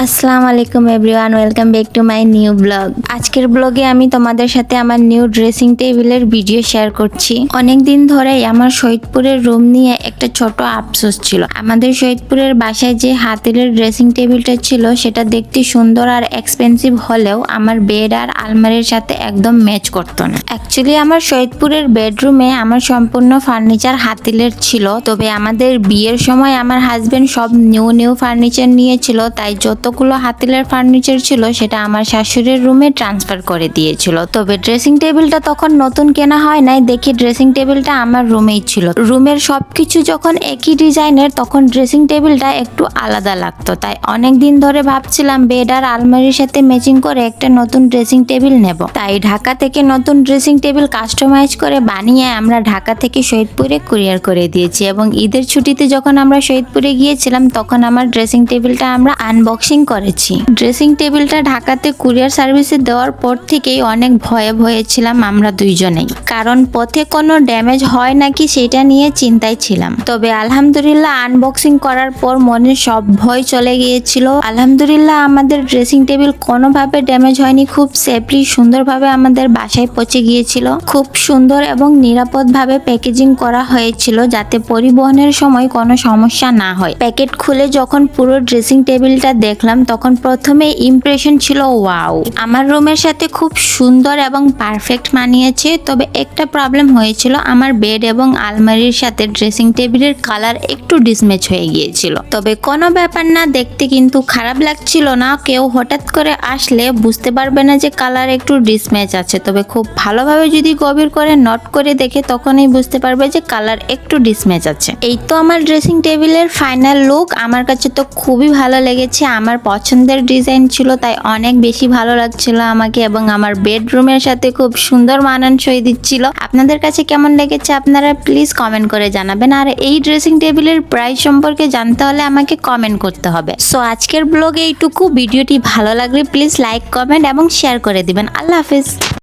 আসসালামু আলাইকুম everyone, welcome back to my new blog. আজকের ব্লগে আমি তোমাদের সাথে আমার নিউ ড্রেসিং টেবিলের ভিডিও শেয়ার করছি। অনেকদিন ধরেই আমার শহীদপুরের রুম নিয়ে একটা ছোট আফসোস ছিল। আমাদের শহীদপুরের বাসায় যে হাতিলের ড্রেসিং টেবিলটা ছিল সেটা দেখতে সুন্দর আর এক্সপেন্সিভ হলেও আমার বেড আর আলমারির সাথে একদম ম্যাচ করতো না। অ্যাকচুয়ালি আমার শহীদপুরের বেডরুমে আমার সম্পূর্ণ ফার্নিচার হাতিলের ছিল, তবে আমাদের বিয়ের সময় আমার হাজবেন্ড সব নিউ ফার্নিচার নিয়েছিল, তাই যতগুলো হাতিলের ফার্নিচার ছিল সেটা আমার শাশুড়ির রুমে ট্রান্সফার করে দিয়েছিল। তবে ড্রেসিং টেবিলটা তখন নতুন কেনা হয় নাই, দেখি ড্রেসিং টেবিলটা আমার রুমেই ছিল। রুমের সবকিছু যখন একই ডিজাইনের তখন ড্রেসিং টেবিলটা একটু আলাদা লাগতো, তাই অনেক দিন ধরে ভাবছিলাম বেড আর আলমারির সাথে ম্যাচিং করে একটা নতুন ড্রেসিং টেবিল নেব। তাই ঢাকা থেকে নতুন ড্রেসিং টেবিল কাস্টমাইজ করে বানিয়ে আমরা ঢাকা থেকে শহীদপুরে কুরিয়ার করে দিয়েছি, এবং ঈদের ছুটিতে যখন আমরা শহীদপুরে গিয়েছিলাম তখন আমার ড্রেসিং টেবিলটা আমরা আনবক্সিং করেছি। ড্রেসিং টেবিলটা ঢাকাতে কুরিয়ার সার্ভিসে দেওয়ার পর থেকেই অনেক ভয়ে ছিলাম আমরা দুইজনেই, কারণ পথে কোনো ড্যামেজ হয় নাকি সেটা নিয়ে চিন্তায় ছিলাম। তবে আলহামদুলিল্লাহ আনবক্সিং করার পর মনে সব ভয় চলে গিয়েছিল। আলহামদুলিল্লাহ আমাদের ড্রেসিং টেবিল কোনোভাবে ড্যামেজ হয়নি, খুব সেফলি সুন্দরভাবে আমাদের বাসায় পৌঁছে গিয়েছিল। খুব সুন্দর এবং নিরাপদভাবে প্যাকেজিং করা হয়েছিল যাতে পরিবহনের সময় কোনো সমস্যা না হয়। প্যাকেট খুলে যখন পুরো ড্রেসিং টেবিলটা দেখলাম তখন প্রথমে ইমপ্রেশন ছিল ওয়াও, আমার রুমের সাথে খুব সুন্দর এবং পারফেক্ট মানিয়েছে। তবে একটা প্রবলেম হয়েছিল, আমার বেড এবং আলমারির সাথে ড্রেসিং টেবিলের কালার একটু ডিসম্যাচ হয়ে গিয়েছিল। তবে কোনো ব্যাপার না, দেখতে কিন্তু খারাপ লাগছিল না। কেউ হঠাৎ করে আসলে বুঝতে পারবে না যে কালার একটু ডিসম্যাচ আছে, তবে খুব ভালোভাবে যদি গভীর করে নোট করে দেখে তখনই বুঝতে পারবে যে কালার একটু ডিসম্যাচ আছে। এই তো আমার ড্রেসিং টেবিলের ফাইনাল লুক। আমার কাছে তো খুবই ভালো লেগেছে, আমার পছন্দের ডিজাইন ছিল তাই অনেক বেশি ভালো লাগছিল আমাকে, এবং আমার বেডরুমের সাথে খুব সুন্দর মানানসই দিচ্ছিল। আপনাদের কাছে কেমন লেগেছে আপনারা প্লিজ কমেন্ট করে জানাবেন, আর এই ড্রেসিং টেবিলের প্রাইস সম্পর্কে জানতে হলে আমাকে কমেন্ট করতে হবে। সো আজকের ব্লগে এইটুকু। ভিডিওটি ভালো লাগলে প্লিজ লাইক, কমেন্ট এবং শেয়ার করে দিবেন। আল্লাহ হাফেজ।